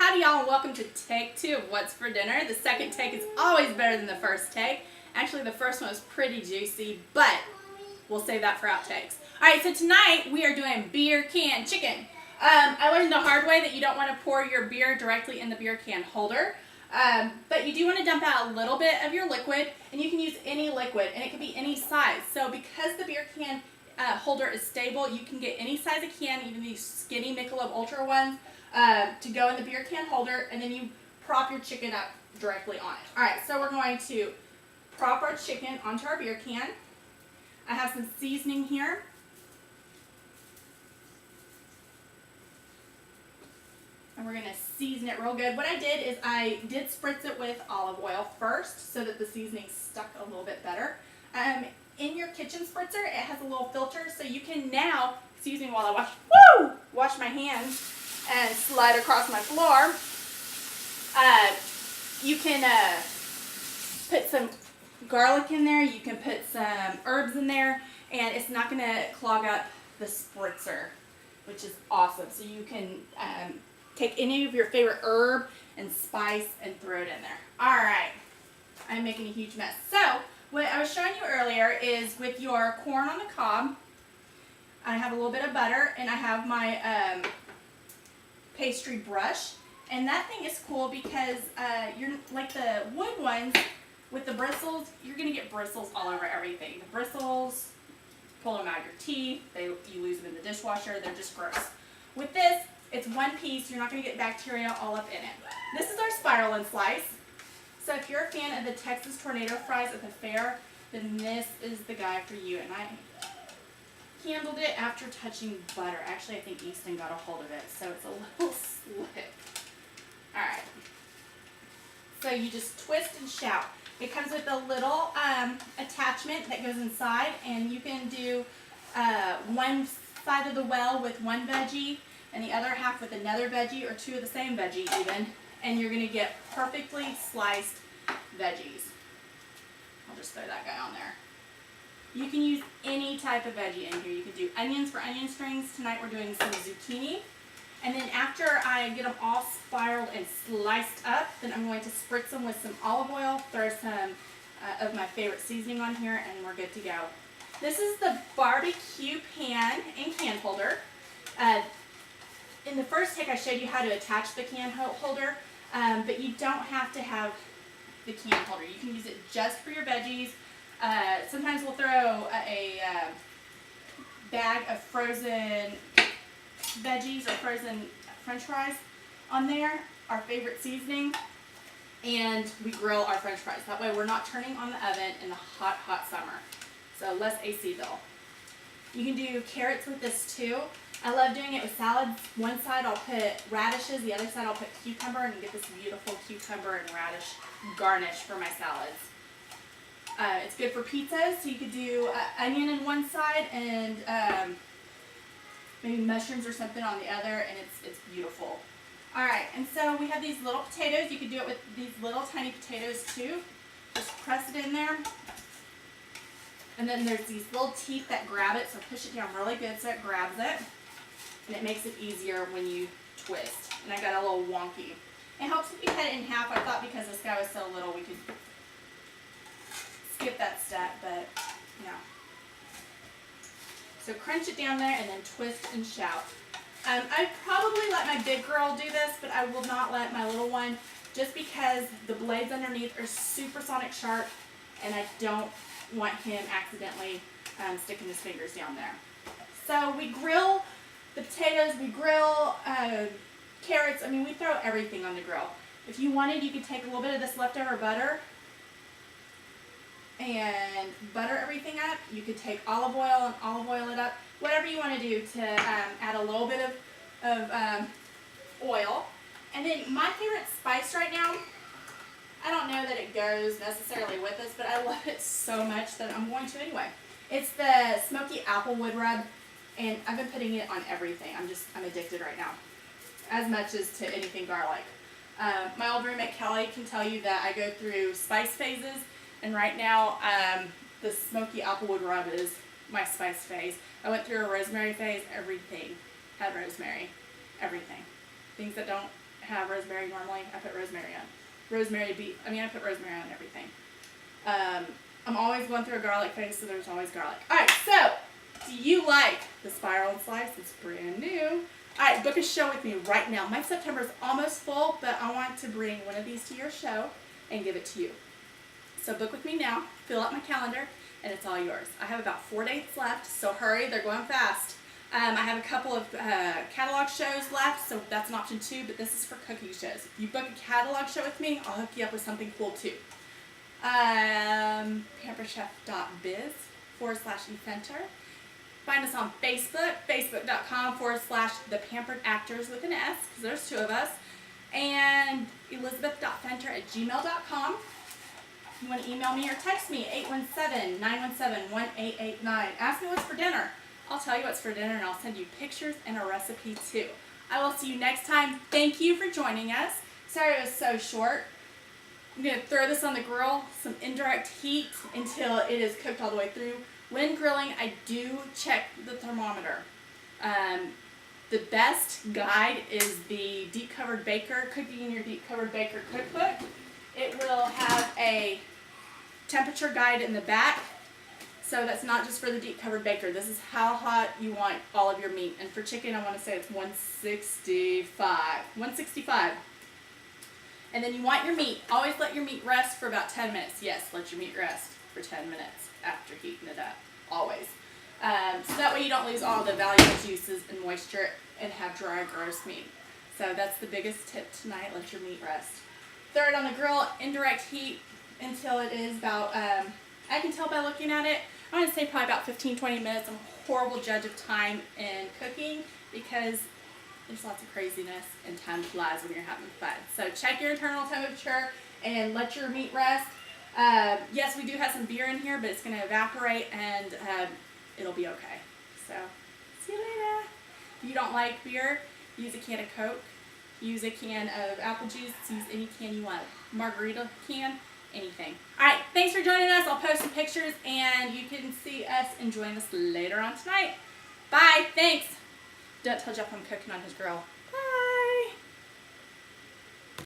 Howdy y'all, and welcome to take 2 of What's for Dinner. The second take is always better than the first take. Actually, the first one was pretty juicy, but we'll save that for outtakes. Alright, so tonight we are doing beer can chicken. I learned the hard way that you don't want to pour your beer directly in the beer can holder. But you do want to dump out a little bit of your liquid, and you can use any liquid, and it can be any size. So because the beer can holder is stable, you can get any size of can, even these skinny Michelob Ultra ones, to go in the beer can holder, and then you prop your chicken up directly on it. Alright, so we're going to prop our chicken onto our beer can. I have some seasoning here. And we're going to season it real good. What I did is I did spritz it with olive oil first so that the seasoning stuck a little bit better. In your kitchen spritzer, it has a little filter, so you can now, excuse me while I wash my hands and slide across my floor. You can put some garlic in there, you can put some herbs in there, and it's not going to clog up the spritzer, which is awesome. So you can take any of your favorite herb and spice and throw it in there. Alright, I'm making a huge mess. So, what I was showing you earlier is with your corn on the cob, I have a little bit of butter, and I have my pastry brush. And that thing is cool because you're like the wood ones with the bristles, you're going to get bristles all over everything. The bristles, pull them out of your teeth, you lose them in the dishwasher, they're just gross. With this, it's one piece, you're not going to get bacteria all up in it. This is our spiral and slice. So if you're a fan of the Texas tornado fries at the fair, then this is the guy for you. And I handled it after touching butter. Actually, I think Easton got a hold of it, so it's a little slick. Alright. So you just twist and shout. It comes with a little attachment that goes inside, and you can do one side of the well with one veggie and the other half with another veggie, or two of the same veggie even, and you're going to get perfectly sliced veggies. I'll just throw that guy on there. You can use any type of veggie in here. You can do onions for onion strings. Tonight we're doing some zucchini. And then after I get them all spiraled and sliced up, then I'm going to spritz them with some olive oil, throw some of my favorite seasoning on here, and we're good to go. This is the barbecue pan and can holder. In the first take I showed you how to attach the can holder, but you don't have to have the can holder. You can use it just for your veggies. Sometimes we'll throw a bag of frozen veggies or frozen french fries on there, our favorite seasoning, and we grill our french fries. That way we're not turning on the oven in the hot, hot summer. So less AC bill. You can do carrots with this too. I love doing it with salads. One side I'll put radishes, the other side I'll put cucumber, and you get this beautiful cucumber and radish garnish for my salads. It's good for pizzas, so you could do onion on one side and maybe mushrooms or something on the other, and it's beautiful. Alright, and so we have these little potatoes. You could do it with these little tiny potatoes too. Just press it in there. And then there's these little teeth that grab it, so push it down really good so it grabs it. And it makes it easier when you twist. And I got a little wonky. It helps if you cut it in half. I thought because this guy was so little we could skip that step, but no. So crunch it down there and then twist and shout. I'd probably let my big girl do this, but I will not let my little one, just because the blades underneath are supersonic sharp, and I don't want him accidentally sticking his fingers down there. So we grill the potatoes, we grill carrots. I mean, we throw everything on the grill. If you wanted, you could take a little bit of this leftover butter and butter everything up. You could take olive oil and olive oil it up. Whatever you want to do to add a little bit of oil. And then my favorite spice right now, I don't know that it goes necessarily with this, but I love it so much that I'm going to anyway. It's the smoky applewood rub, and I've been putting it on everything. I'm addicted right now, as much as to anything garlic. My old roommate Kelly can tell you that I go through spice phases, and right now the smoky applewood rub is my spice phase. I went through a rosemary phase. Everything had rosemary. Everything. Things that don't have rosemary normally, I put rosemary on. I put rosemary on everything. I'm always going through a garlic phase, so there's always garlic. Alright, so, do you like the spiral and slice? It's brand new. Alright, book a show with me right now. My September is almost full, but I want to bring one of these to your show and give it to you. So book with me now, fill out my calendar, and it's all yours. I have about 4 dates left, so hurry, they're going fast. I have a couple of catalog shows left, so that's an option too, but this is for cooking shows. If you book a catalog show with me, I'll hook you up with something cool too. pamperchef.biz/eFenter. Find us on Facebook, facebook.com/thepamperedactors with an S, because there's 2 of us, and elizabeth.fenter@gmail.com. You want to email me or text me, 817-917-1889. Ask me what's for dinner. I'll tell you what's for dinner, and I'll send you pictures and a recipe too. I will see you next time. Thank you for joining us. Sorry it was so short. I'm going to throw this on the grill, some indirect heat until it is cooked all the way through. When grilling, I do check the thermometer. The best guide is the Deep Covered Baker, Cooking in Your Deep Covered Baker cookbook. It will have a temperature guide in the back. So that's not just for the Deep Covered Baker. This is how hot you want all of your meat. And for chicken, I want to say it's 165. 165. And then you want your meat. Always let your meat rest for about 10 minutes. Yes, let your meat rest for 10 minutes after heating it up. Always. So that way you don't lose all the valuable juices and moisture and have dry, gross meat. So that's the biggest tip tonight. Let your meat rest. Throw it on the grill, indirect heat until it is about, I can tell by looking at it, I want to say probably about 15-20 minutes. I'm a horrible judge of time in cooking because there's lots of craziness and time flies when you're having fun. So check your internal temperature and let your meat rest. Yes, we do have some beer in here, but it's going to evaporate and it'll be okay. So, see you later. If you don't like beer, use a can of Coke. Use a can of apple juice. Use any can you want. Margarita can. Anything. Alright, thanks for joining us. I'll post some pictures and you can see us and join us later on tonight. Bye. Thanks. Don't tell Jeff I'm cooking on his grill.